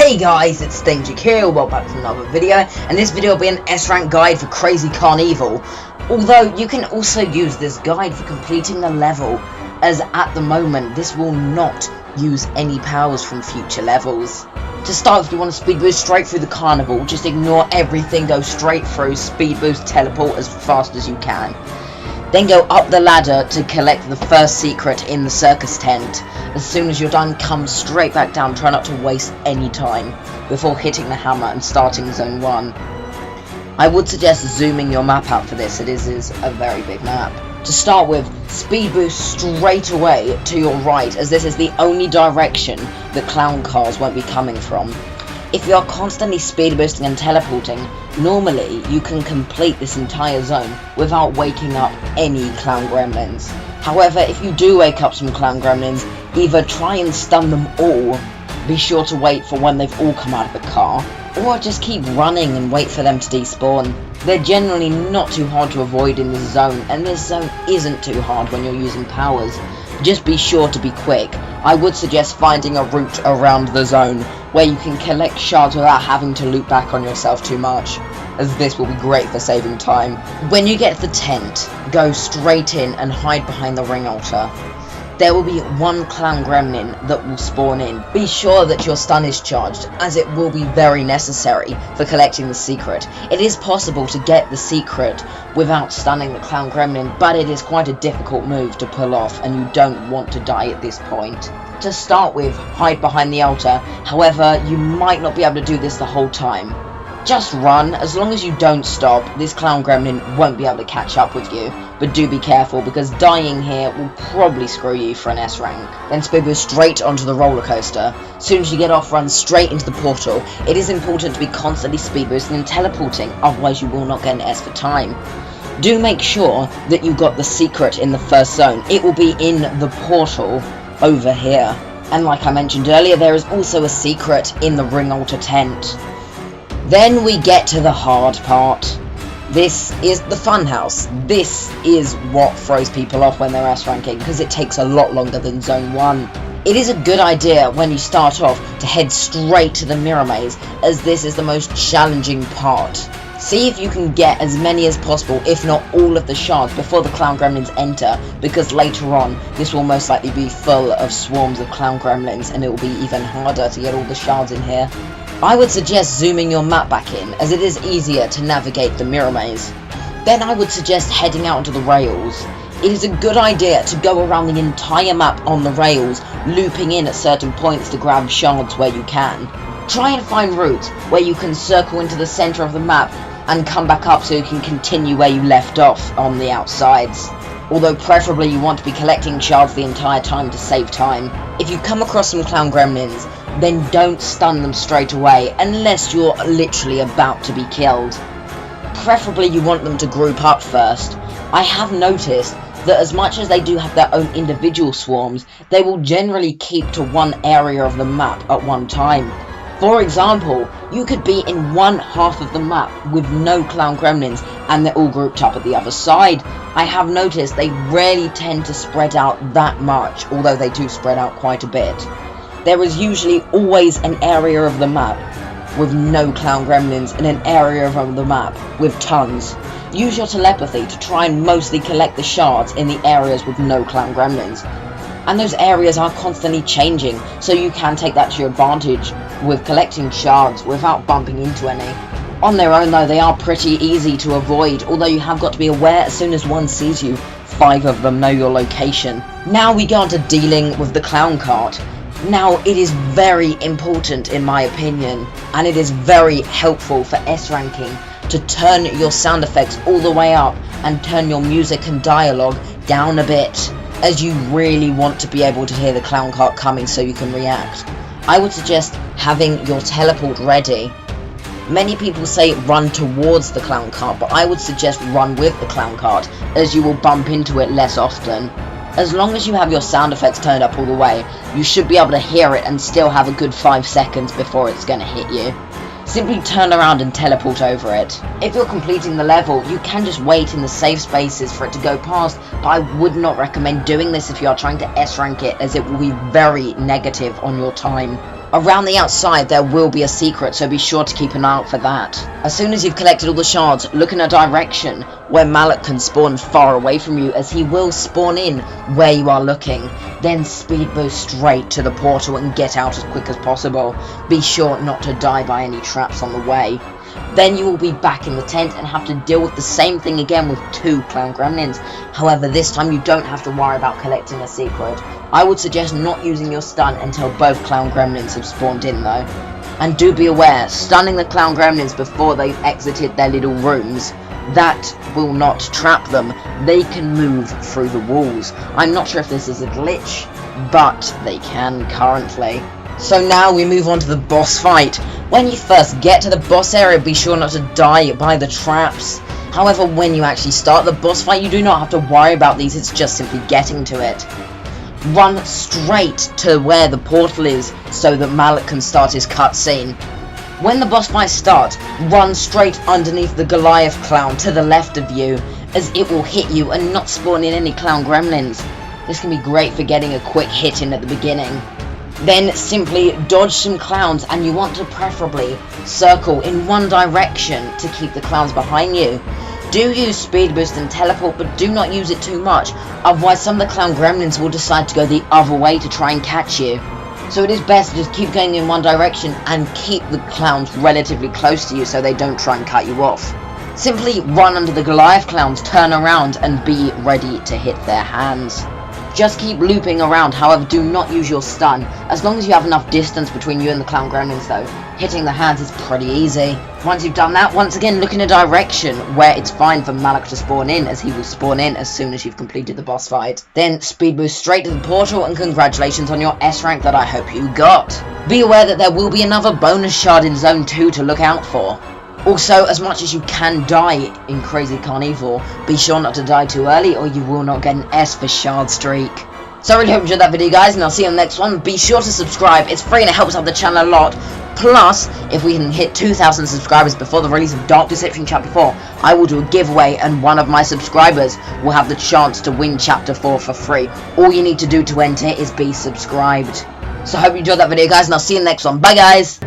Hey guys, it's Danger here, welcome back to another video, and this video will be an S-rank guide for Crazy Carnevil. Although, you can also use this guide for completing the level, as at the moment, this will not use any powers from future levels. To start, if you want to speed boost straight through the carnival, just ignore everything, go straight through, speed boost, teleport as fast as you can. Then go up the ladder to collect the first secret in the circus tent. As soon as you're done, come straight back down, try not to waste any time before hitting the hammer and starting zone 1. I would suggest zooming your map out for this, it is a very big map. To start with, speed boost straight away to your right, as this is the only direction that clown cars won't be coming from. If you are constantly speed boosting and teleporting, normally you can complete this entire zone without waking up any clown gremlins. However, if you do wake up some clown gremlins, either try and stun them all, be sure to wait for when they've all come out of the car, or just keep running and wait for them to despawn. They're generally not too hard to avoid in this zone, and this zone isn't too hard when you're using powers. Just be sure to be quick. I would suggest finding a route around the zone where you can collect shards without having to loop back on yourself too much, as this will be great for saving time. When you get to the tent, go straight in and hide behind the ring altar. There will be one clown gremlin that will spawn in. Be sure that your stun is charged, as it will be very necessary for collecting the secret. It is possible to get the secret without stunning the clown gremlin, but it is quite a difficult move to pull off, and you don't want to die at this point. To start with, hide behind the altar. However, you might not be able to do this the whole time. Just run. As long as you don't stop, this clown gremlin won't be able to catch up with you. But do be careful, because dying here will probably screw you for an S rank. Then speed boost straight onto the roller coaster. As soon as you get off, run straight into the portal. It is important to be constantly speed boosting and teleporting, otherwise you will not get an S for time. Do make sure that you got the secret in the first zone. It will be in the portal over here. And like I mentioned earlier, there is also a secret in the ring altar tent. Then we get to the hard part. This is the funhouse. This is what throws people off when they're S ranking, because it takes a lot longer than zone 1. It is a good idea when you start off to head straight to the mirror maze, as this is the most challenging part. See if you can get as many as possible, if not all of the shards, before the clown gremlins enter, because later on this will most likely be full of swarms of clown gremlins, and it will be even harder to get all the shards in here. I would suggest zooming your map back in, as it is easier to navigate the mirror maze. Then I would suggest heading out onto the rails. It is a good idea to go around the entire map on the rails, looping in at certain points to grab shards where you can. Try and find routes where you can circle into the center of the map and come back up so you can continue where you left off on the outsides. Although preferably you want to be collecting shards the entire time to save time. If you come across some clown gremlins, then don't stun them straight away unless you're literally about to be killed. Preferably you want them to group up first. I have noticed that as much as they do have their own individual swarms, they will generally keep to one area of the map at one time. For example, you could be in one half of the map with no clown gremlins and they're all grouped up at the other side. I have noticed they rarely tend to spread out that much, although they do spread out quite a bit. There is usually always an area of the map with no clown gremlins and an area of the map with tons. Use your telepathy to try and mostly collect the shards in the areas with no clown gremlins. And those areas are constantly changing, so you can take that to your advantage with collecting shards without bumping into any. On their own though, they are pretty easy to avoid, although you have got to be aware as soon as one sees you, 5 of them know your location. Now we go on to dealing with the clown cart. Now, it is very important in my opinion, and it is very helpful for S ranking to turn your sound effects all the way up and turn your music and dialogue down a bit, as you really want to be able to hear the clown cart coming so you can react. I would suggest having your teleport ready. Many people say run towards the clown cart, but I would suggest run with the clown cart, as you will bump into it less often. As long as you have your sound effects turned up all the way, you should be able to hear it and still have a good 5 seconds before it's going to hit you. Simply turn around and teleport over it. If you're completing the level, you can just wait in the safe spaces for it to go past, but I would not recommend doing this if you are trying to S rank it, as it will be very negative on your time. Around the outside there will be a secret, so be sure to keep an eye out for that. As soon as you've collected all the shards, look in a direction where Malak can spawn far away from you, as he will spawn in where you are looking. Then speed boost straight to the portal and get out as quick as possible. Be sure not to die by any traps on the way. Then you will be back in the tent and have to deal with the same thing again with 2 clown gremlins. However, this time you don't have to worry about collecting a secret. I would suggest not using your stun until both clown gremlins have spawned in though. And do be aware, stunning the clown gremlins before they've exited their little rooms, that will not trap them. They can move through the walls. I'm not sure if this is a glitch, but they can currently. So now we move on to the boss fight. When you first get to the boss area, be sure not to die by the traps. However, when you actually start the boss fight, you do not have to worry about these, it's just simply getting to it. Run straight to where the portal is so that Malak can start his cutscene. When the boss fight starts, run straight underneath the Goliath clown to the left of you, as it will hit you and not spawn in any clown gremlins. This can be great for getting a quick hit in at the beginning. Then simply dodge some clowns, and you want to preferably circle in one direction to keep the clowns behind you. Do use speed boost and teleport, but do not use it too much, otherwise some of the clown gremlins will decide to go the other way to try and catch you. So it is best to just keep going in one direction and keep the clowns relatively close to you so they don't try and cut you off. Simply run under the Goliath clowns, turn around and be ready to hit their hands. Just keep looping around, however do not use your stun. As long as you have enough distance between you and the clown gremlins though, hitting the hands is pretty easy. Once you've done that, once again look in a direction where it's fine for Malak to spawn in, as he will spawn in as soon as you've completed the boss fight. Then speed boost straight to the portal, and congratulations on your S rank that I hope you got. Be aware that there will be another bonus shard in Zone 2 to look out for. Also, as much as you can die in Crazy Carnevil, be sure not to die too early or you will not get an S for Shard Streak. So I really hope you enjoyed that video guys, and I'll see you on the next one. Be sure to subscribe, it's free and it helps out the channel a lot. Plus, if we can hit 2,000 subscribers before the release of Dark Deception Chapter 4, I will do a giveaway and one of my subscribers will have the chance to win Chapter 4 for free. All you need to do to enter is be subscribed. So I hope you enjoyed that video guys, and I'll see you in the next one. Bye guys!